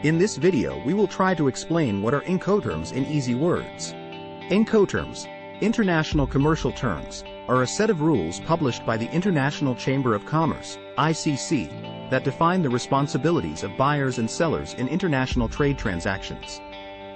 In this video we will try to explain what are Incoterms in easy words. Incoterms, international commercial terms, are a set of rules published by the International Chamber of Commerce, ICC, that define the responsibilities of buyers and sellers in international trade transactions.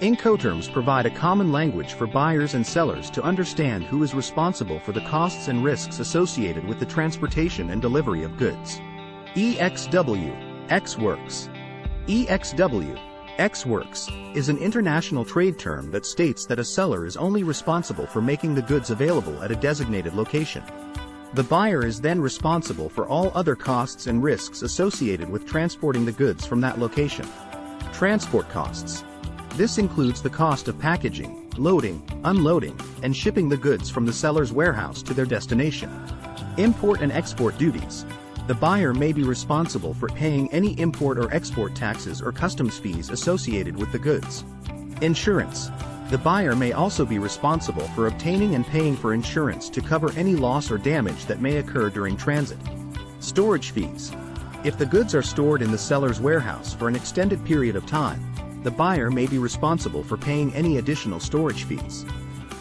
Incoterms provide a common language for buyers and sellers to understand who is responsible for the costs and risks associated with the transportation and delivery of goods. EXW, Ex-Works. EXW, Ex-Works, is an international trade term that states that a seller is only responsible for making the goods available at a designated location. The buyer is then responsible for all other costs and risks associated with transporting the goods from that location. Transport costs. This includes the cost of packaging, loading, unloading, and shipping the goods from the seller's warehouse to their destination. Import and export duties. The buyer may be responsible for paying any import or export taxes or customs fees associated with the goods. Insurance. The buyer may also be responsible for obtaining and paying for insurance to cover any loss or damage that may occur during transit. Storage fees. If the goods are stored in the seller's warehouse for an extended period of time, the buyer may be responsible for paying any additional storage fees.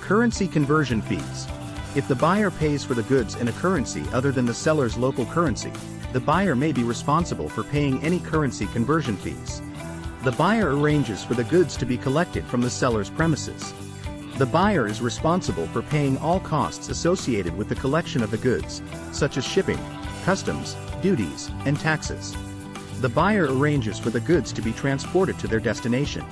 Currency conversion fees. If the buyer pays for the goods in a currency other than the seller's local currency, the buyer may be responsible for paying any currency conversion fees. The buyer arranges for the goods to be collected from the seller's premises. The buyer is responsible for paying all costs associated with the collection of the goods, such as shipping, customs, duties, and taxes. The buyer arranges for the goods to be transported to their destination.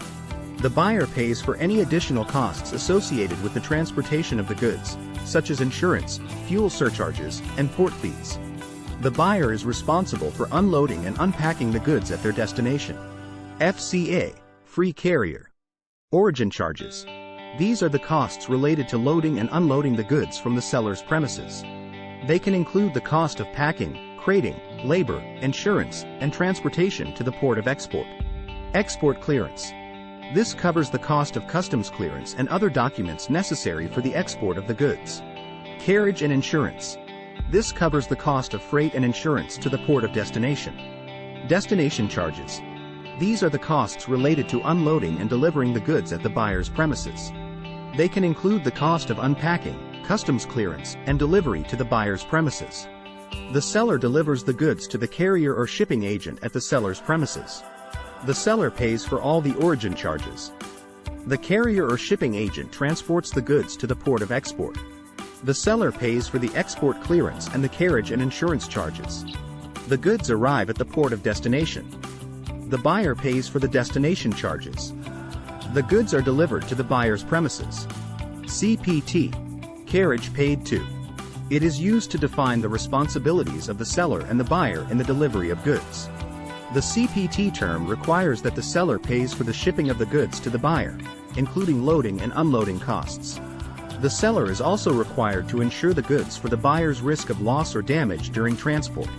The buyer pays for any additional costs associated with the transportation of the goods, such as insurance, fuel surcharges, and port fees. The buyer is responsible for unloading and unpacking the goods at their destination. FCA, free carrier. Origin charges. These are the costs related to loading and unloading the goods from the seller's premises. They can include the cost of packing, crating, labor, insurance, and transportation to the port of export. Export clearance. This covers the cost of customs clearance and other documents necessary for the export of the goods. Carriage and insurance. This covers the cost of freight and insurance to the port of destination. Destination charges. These are the costs related to unloading and delivering the goods at the buyer's premises. They can include the cost of unpacking, customs clearance, and delivery to the buyer's premises. The seller delivers the goods to the carrier or shipping agent at the seller's premises. The seller pays for all the origin charges. The carrier or shipping agent transports the goods to the port of export. The seller pays for the export clearance and the carriage and insurance charges. The goods arrive at the port of destination. The buyer pays for the destination charges. The goods are delivered to the buyer's premises. CPT, carriage paid to. It is used to define the responsibilities of the seller and the buyer in the delivery of goods. The CPT term requires that the seller pays for the shipping of the goods to the buyer, including loading and unloading costs. The seller is also required to insure the goods for the buyer's risk of loss or damage during transport.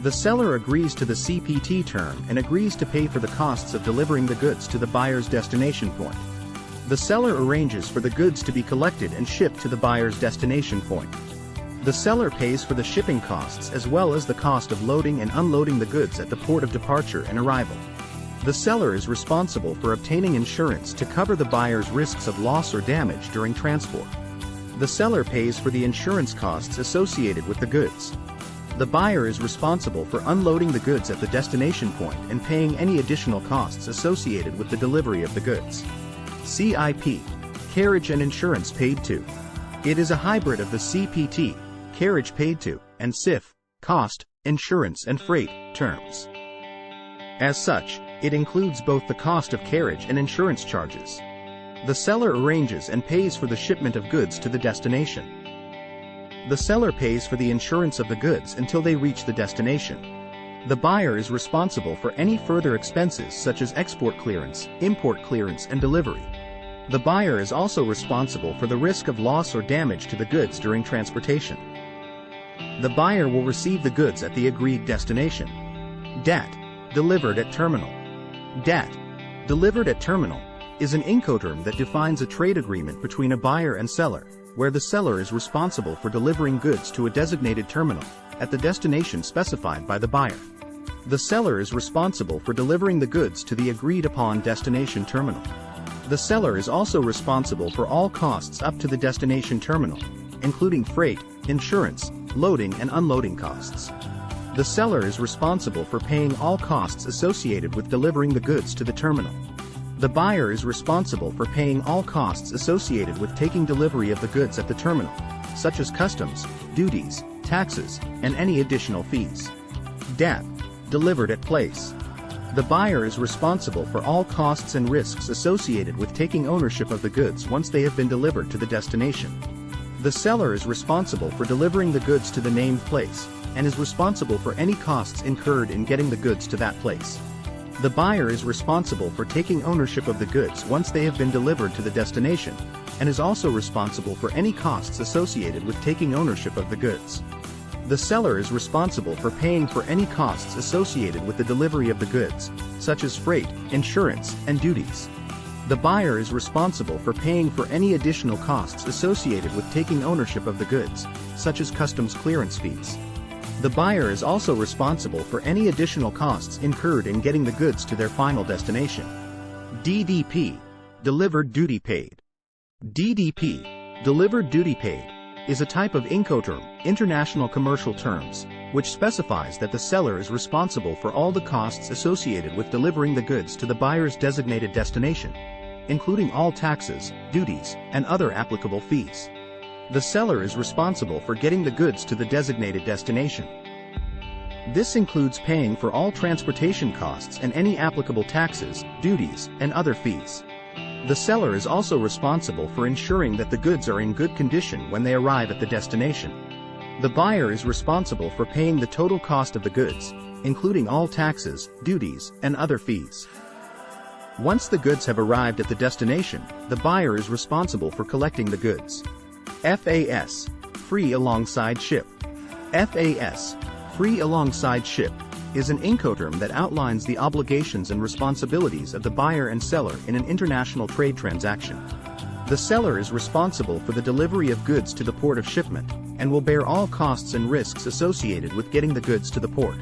The seller agrees to the CPT term and agrees to pay for the costs of delivering the goods to the buyer's destination point. The seller arranges for the goods to be collected and shipped to the buyer's destination point. The seller pays for the shipping costs as well as the cost of loading and unloading the goods at the port of departure and arrival. The seller is responsible for obtaining insurance to cover the buyer's risks of loss or damage during transport. The seller pays for the insurance costs associated with the goods. The buyer is responsible for unloading the goods at the destination point and paying any additional costs associated with the delivery of the goods. CIP, carriage and insurance paid to. It is a hybrid of the CPT, carriage paid to, and CIF, cost, insurance and freight, terms. As such, it includes both the cost of carriage and insurance charges. The seller arranges and pays for the shipment of goods to the destination. The seller pays for the insurance of the goods until they reach the destination. The buyer is responsible for any further expenses such as export clearance, import clearance and delivery. The buyer is also responsible for the risk of loss or damage to the goods during transportation. The buyer will receive the goods at the agreed destination. DAT, delivered at terminal. DAT, delivered at terminal, is an Incoterm that defines a trade agreement between a buyer and seller, where the seller is responsible for delivering goods to a designated terminal, at the destination specified by the buyer. The seller is responsible for delivering the goods to the agreed-upon destination terminal. The seller is also responsible for all costs up to the destination terminal, including freight, insurance, loading and unloading costs. The seller is responsible for paying all costs associated with delivering the goods to the terminal. The buyer is responsible for paying all costs associated with taking delivery of the goods at the terminal, such as customs, duties, taxes, and any additional fees. DAP. Delivered at place. The buyer is responsible for all costs and risks associated with taking ownership of the goods once they have been delivered to the destination. The seller is responsible for delivering the goods to the named place, and is responsible for any costs incurred in getting the goods to that place. The buyer is responsible for taking ownership of the goods once they have been delivered to the destination, and is also responsible for any costs associated with taking ownership of the goods. The seller is responsible for paying for any costs associated with the delivery of the goods, such as freight, insurance, and duties. The buyer is responsible for paying for any additional costs associated with taking ownership of the goods, such as customs clearance fees. The buyer is also responsible for any additional costs incurred in getting the goods to their final destination. DDP. Delivered duty paid. DDP. Delivered duty paid is a type of Incoterm, international commercial terms, which specifies that the seller is responsible for all the costs associated with delivering the goods to the buyer's designated destination, including all taxes, duties, and other applicable fees. The seller is responsible for getting the goods to the designated destination. This includes paying for all transportation costs and any applicable taxes, duties, and other fees. The seller is also responsible for ensuring that the goods are in good condition when they arrive at the destination. The buyer is responsible for paying the total cost of the goods, including all taxes, duties, and other fees. Once the goods have arrived at the destination, the buyer is responsible for collecting the goods. FAS. Free alongside ship. FAS. Free alongside ship is an Incoterm that outlines the obligations and responsibilities of the buyer and seller in an international trade transaction. The seller is responsible for the delivery of goods to the port of shipment, and will bear all costs and risks associated with getting the goods to the port.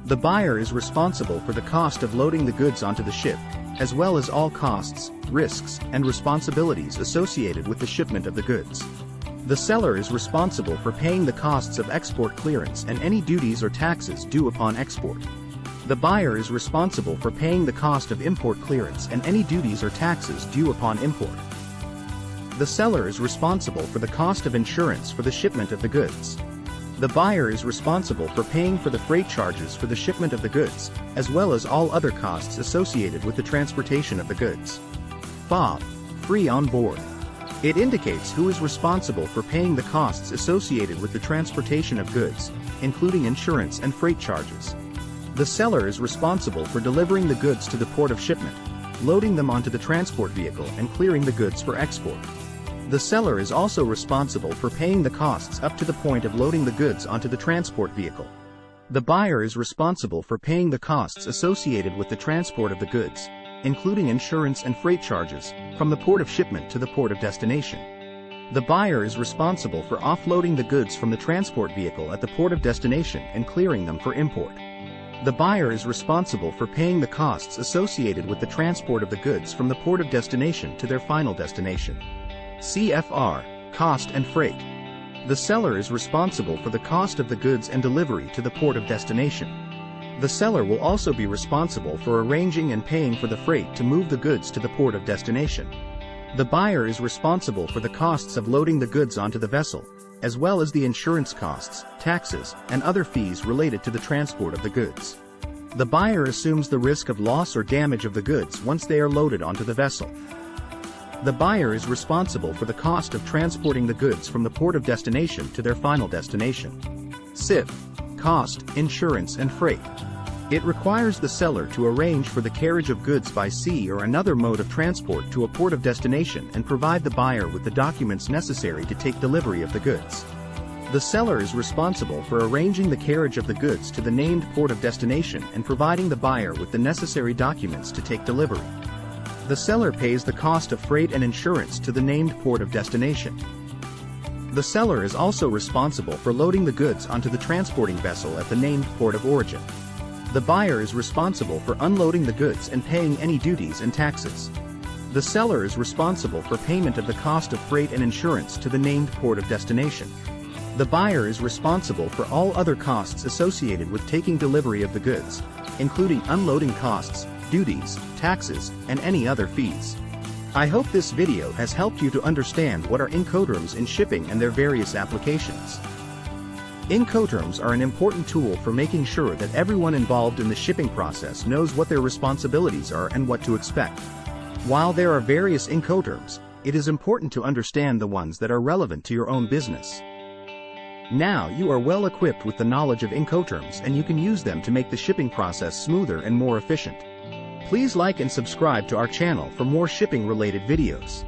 The buyer is responsible for the cost of loading the goods onto the ship, as well as all costs, risks, and responsibilities associated with the shipment of the goods. The seller is responsible for paying the costs of export clearance and any duties or taxes due upon export. The buyer is responsible for paying the cost of import clearance and any duties or taxes due upon import. The seller is responsible for the cost of insurance for the shipment of the goods. The buyer is responsible for paying for the freight charges for the shipment of the goods, as well as all other costs associated with the transportation of the goods. FOB. Free on board. It indicates who is responsible for paying the costs associated with the transportation of goods, including insurance and freight charges. The seller is responsible for delivering the goods to the port of shipment, loading them onto the transport vehicle and clearing the goods for export. The seller is also responsible for paying the costs up to the point of loading the goods onto the transport vehicle. The buyer is responsible for paying the costs associated with the transport of the goods, including insurance and freight charges, from the port of shipment to the port of destination. The buyer is responsible for offloading the goods from the transport vehicle at the port of destination and clearing them for import. The buyer is responsible for paying the costs associated with the transport of the goods from the port of destination to their final destination. CFR. Cost and freight. The seller is responsible for the cost of the goods and delivery to the port of destination. The seller will also be responsible for arranging and paying for the freight to move the goods to the port of destination. The buyer is responsible for the costs of loading the goods onto the vessel, as well as the insurance costs, taxes, and other fees related to the transport of the goods. The buyer assumes the risk of loss or damage of the goods once they are loaded onto the vessel. The buyer is responsible for the cost of transporting the goods from the port of destination to their final destination. CIF. Cost, insurance and freight. It requires the seller to arrange for the carriage of goods by sea or another mode of transport to a port of destination and provide the buyer with the documents necessary to take delivery of the goods. The seller is responsible for arranging the carriage of the goods to the named port of destination and providing the buyer with the necessary documents to take delivery. The seller pays the cost of freight and insurance to the named port of destination. The seller is also responsible for loading the goods onto the transporting vessel at the named port of origin. The buyer is responsible for unloading the goods and paying any duties and taxes. The seller is responsible for payment of the cost of freight and insurance to the named port of destination. The buyer is responsible for all other costs associated with taking delivery of the goods, including unloading costs, duties, taxes, and any other fees. I hope this video has helped you to understand what are Incoterms in shipping and their various applications. Incoterms are an important tool for making sure that everyone involved in the shipping process knows what their responsibilities are and what to expect. While there are various Incoterms, it is important to understand the ones that are relevant to your own business. Now you are well equipped with the knowledge of Incoterms and you can use them to make the shipping process smoother and more efficient. Please like and subscribe to our channel for more shipping-related videos.